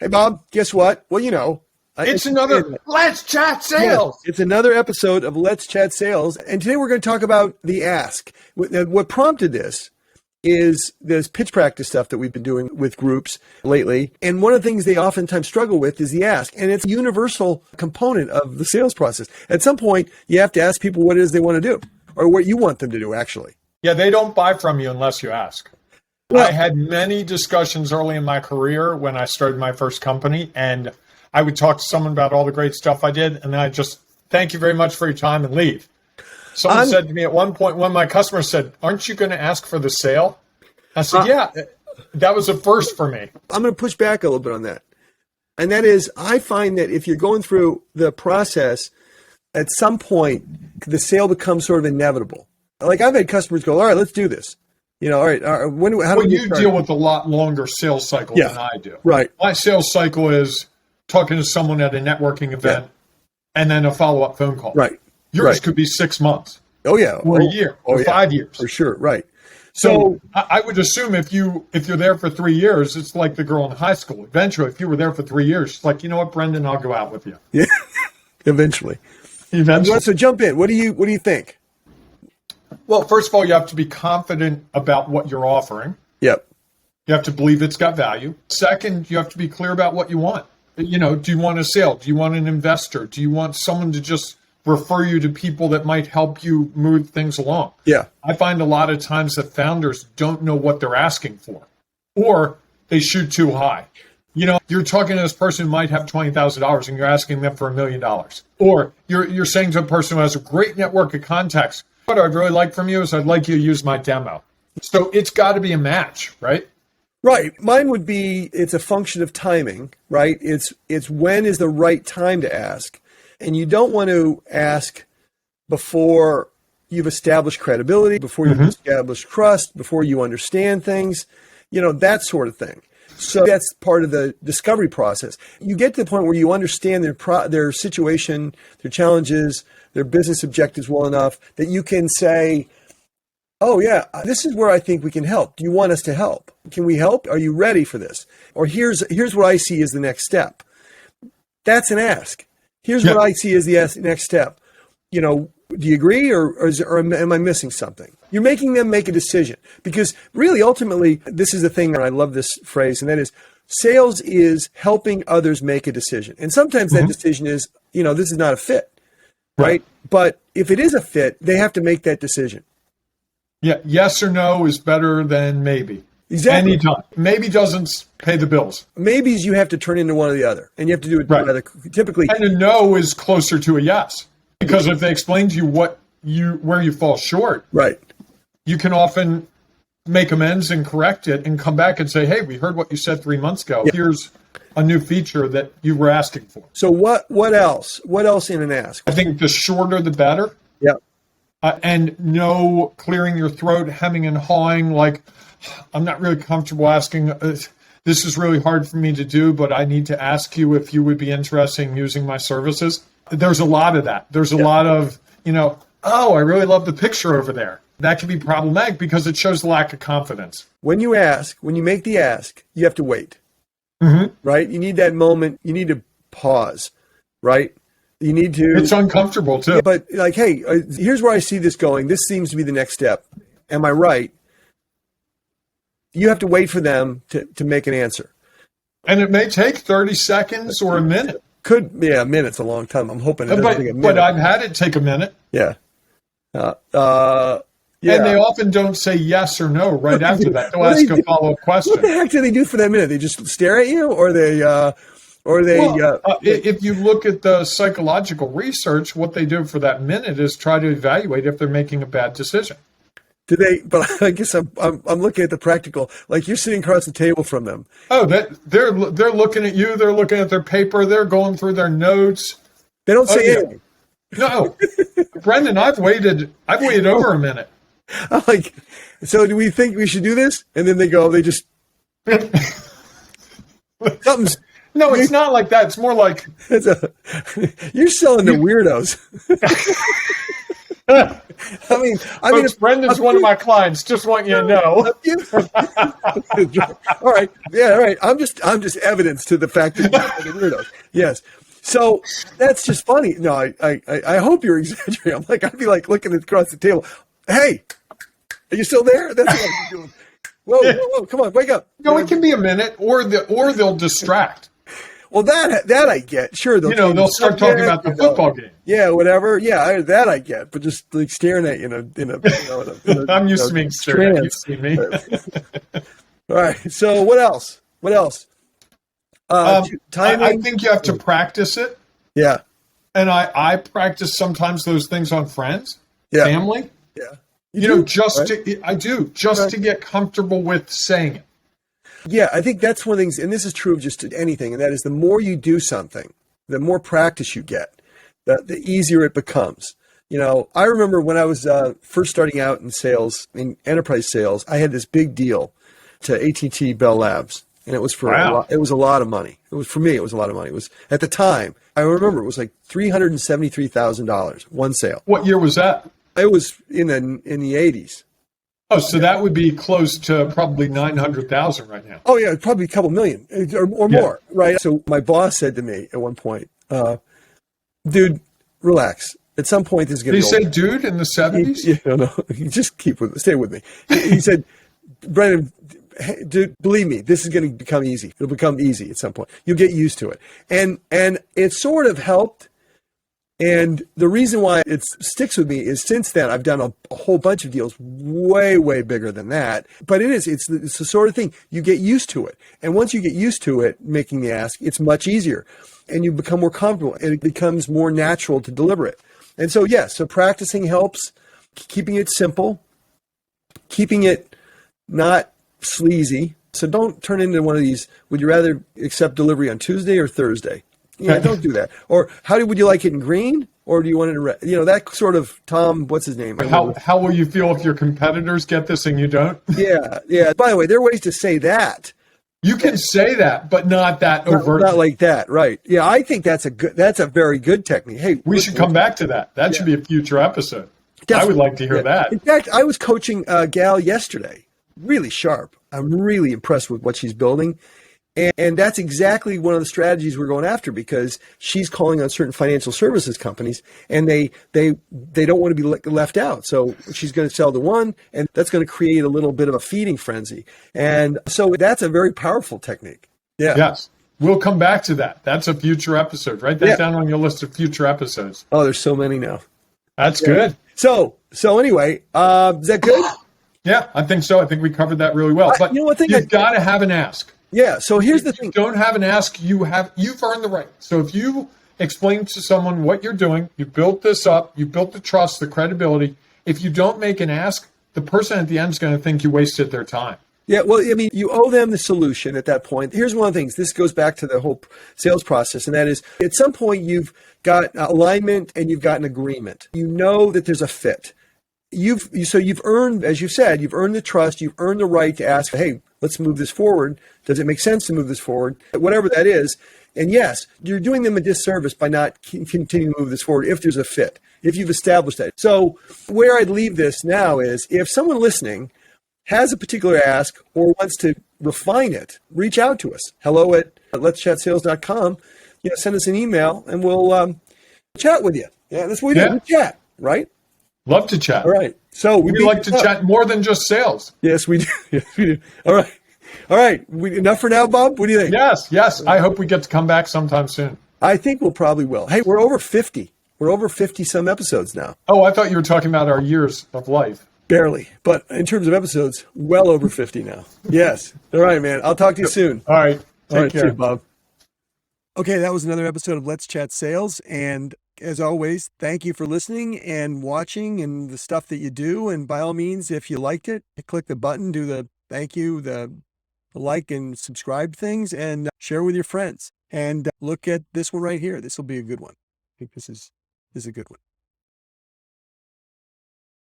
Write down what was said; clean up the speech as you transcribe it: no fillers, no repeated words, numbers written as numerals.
Hey, Bob, guess what? Well, It's another Let's Chat Sales. Yes, it's another episode of Let's Chat Sales. And today we're going to talk about the ask. What prompted this is this pitch practice stuff that we've been doing with groups lately. And one of the things they oftentimes struggle with is the ask. And it's a universal component of the sales process. At some point, you have to ask people what it is they want to do or what you want them to do, actually. Yeah, they don't buy from you unless you ask. Well, I had many discussions early in my career when I started my first company, and I would talk to someone about all the great stuff I did, and then I just thank you very much for your time and leave. Someone said to me at one point, one of my customers said, "Aren't you going to ask for the sale?" I said, yeah, that was a first for me. I'm going to push back a little bit on that. And that is, I find that if you're going through the process, at some point, the sale becomes sort of inevitable. Like I've had customers go, all right, let's do this. All right. How do you deal with a lot longer sales cycle than I do. Right. My sales cycle is talking to someone at a networking event and then a follow-up phone call. Right. Yours could be 6 months. Oh, yeah. Or a year or 5 years. For sure. Right. So I would assume if you're there for 3 years, it's like the girl in high school. Eventually, if you were there for 3 years, it's like, you know what, Brendan, I'll go out with you. Yeah. Eventually. So jump in. What do you think? Well, first of all, you have to be confident about what you're offering. Yep. You have to believe it's got value. Second, you have to be clear about what you want. Do you want a sale? Do you want an investor? Do you want someone to just refer you to people that might help you move things along? Yeah. I find a lot of times that founders don't know what they're asking for, or they shoot too high. You're talking to this person who might have $20,000 and you're asking them for $1 million. Or you're saying to a person who has a great network of contacts, what I'd really like from you is I'd like you to use my demo. So it's got to be a match, right? Right. Mine would be, it's a function of timing, right? It's when is the right time to ask. And you don't want to ask before you've established credibility, before you've established trust, before you understand things, that sort of thing. So that's part of the discovery process. You get to the point where you understand their situation, their challenges, their business objectives well enough that you can say, oh yeah, this is where I think we can help. Do you want us to help? Can we help? Are you ready for this? Or here's what I see as the next step. That's an ask. Here's what I see as the next step. Do you agree or am I missing something? You're making them make a decision because really, ultimately, this is the thing, and I love this phrase, and that is sales is helping others make a decision. And sometimes that decision is, this is not a fit, right? But if it is a fit, they have to make that decision. Yeah, yes or no is better than maybe. Exactly. Anytime. Maybe doesn't pay the bills. Maybes you have to turn into one or the other, and you have to do it rather typically. And a no is closer to a yes. Because if they explain to you where you fall short, right, you can often make amends and correct it and come back and say, hey, we heard what you said 3 months ago. Yeah. Here's a new feature that you were asking for. So what else? What else in an ask? I think the shorter the better. Yeah. And no clearing your throat, hemming and hawing, like, I'm not really comfortable asking. This is really hard for me to do, but I need to ask you if you would be interested in using my services. There's a lot of that. There's a lot of, I really love the picture over there. That can be problematic because it shows a lack of confidence. When you make the ask, you have to wait, right? You need that moment. You need to pause, right? You need to. It's uncomfortable too. But like, hey, here's where I see this going. This seems to be the next step. Am I right? You have to wait for them to make an answer. And it may take 30 seconds or a minute. A minute's a long time. I'm hoping it doesn't take a minute. But I've had it take a minute. Yeah. And they often don't say yes or no right after that. They'll ask a follow-up question. What the heck do they do for that minute? They just stare at you, or they if you look at the psychological research, what they do for that minute is try to evaluate if they're making a bad decision. Do they? But I guess I'm looking at the practical. Like you're sitting across the table from them. Oh, they're looking at you. They're looking at their paper. They're going through their notes. They don't say anything. No, Brendan, I've waited over a minute. I'm like, so do we think we should do this? And then they go. They just something's. No, it's not like that. It's more like you're selling to weirdos. Folks, I mean, Brendan's one of my clients. Just want you to know. All right. Yeah. All right. I'm just evidence to the fact that you're the weirdos. Yes. So that's just funny. No, I hope you're exaggerating. I'd be like looking across the table. Hey, are you still there? That's what I'm doing. Whoa, come on, wake up. No, it can be a minute, or they'll distract. Well, that I get. Sure, they'll start talking about the football game. Yeah, whatever. Yeah, that I get. But just like staring at you in a I'm used to being stared at. You've seen me. All right. So what else? Timing. I think you have to practice it. Yeah. And I practice sometimes those things on friends, family. Yeah. To get comfortable with saying it. Yeah, I think that's one of the things, and this is true of just anything, and that is the more you do something, the more practice you get, the easier it becomes. I remember when I was first starting out in sales, in enterprise sales, I had this big deal to AT&T Bell Labs, and it was it was a lot of money. It was, for me, it was a lot of money. It was, at the time, I remember it was like $373,000, one sale. What year was that? It was in the 80s. Oh, so that would be close to probably 900,000 right now. Oh yeah, probably a couple million or more, right? So my boss said to me at one point, "Dude, relax. At some point, this is going to." Did he say "dude" in the 70s? No. You just stay with me. He said, "Brendan, dude, believe me, this is going to become easy. It'll become easy at some point. You'll get used to it." And it sort of helped. And the reason why it sticks with me is since then I've done a whole bunch of deals way, way bigger than that. But it's the sort of thing, you get used to it. And once you get used to it, making the ask, it's much easier. And you become more comfortable and it becomes more natural to deliver it. And so, so practicing helps, keeping it simple, keeping it not sleazy. So don't turn into one of these, would you rather accept delivery on Tuesday or Thursday? Yeah, don't do that. Or would you like it in green? Or do you want it in red? That sort of Tom, what's his name? How will you feel if your competitors get this and you don't? Yeah. By the way, there are ways to say that. You can say that, but not that overt. Not like that, right? Yeah, I think that's a very good technique. Hey, we should come back to that. That should be a future episode. Definitely. I would like to hear that. In fact, I was coaching a gal yesterday, really sharp. I'm really impressed with what she's building. And that's exactly one of the strategies we're going after, because she's calling on certain financial services companies and they don't want to be left out. So she's going to sell to one, and that's going to create a little bit of a feeding frenzy. And so that's a very powerful technique. Yeah. Yes. We'll come back to that. That's a future episode. Write that down on your list of future episodes. Oh, there's so many now. That's good. So anyway, is that good? Yeah, I think so. I think we covered that really well. But you've got to have an ask. Yeah, so here's the thing. If you don't have an ask, you've earned the right. So if you explain to someone what you're doing, you built this up, you built the trust, the credibility. If you don't make an ask, the person at the end is going to think you wasted their time. Yeah, well, I mean, you owe them the solution at that point. Here's one of the things. This goes back to the whole sales process, and that is at some point you've got alignment and you've got an agreement. You know that there's a fit. You've earned, as you said, you've earned the trust, you've earned the right to ask, hey, let's move this forward. Does it make sense to move this forward? Whatever that is. And yes, you're doing them a disservice by not continuing to move this forward if there's a fit, if you've established that. So where I'd leave this now is if someone listening has a particular ask or wants to refine it, reach out to us. hello@let'schatsales.com. Send us an email and we'll chat with you. Yeah, that's what we do. We chat, right? Love to chat. All right. So we like to chat more than just sales. Yes, we do. Yes, we do. All right. Enough for now, Bob? What do you think? Yes. I hope we get to come back sometime soon. I think we'll probably will. Hey, we're over 50. We're over 50 some episodes now. Oh, I thought you were talking about our years of life. Barely. But in terms of episodes, well over 50 now. Yes. All right, man. I'll talk to you soon. All right. Take care. See you, Bob. Okay, that was another episode of Let's Chat Sales. And as always, thank you for listening and watching and the stuff that you do. And by all means, if you liked it, click the button, do the thank you, the like and subscribe things, and share with your friends. And look at this one right here. This will be a good one. I think this is a good one.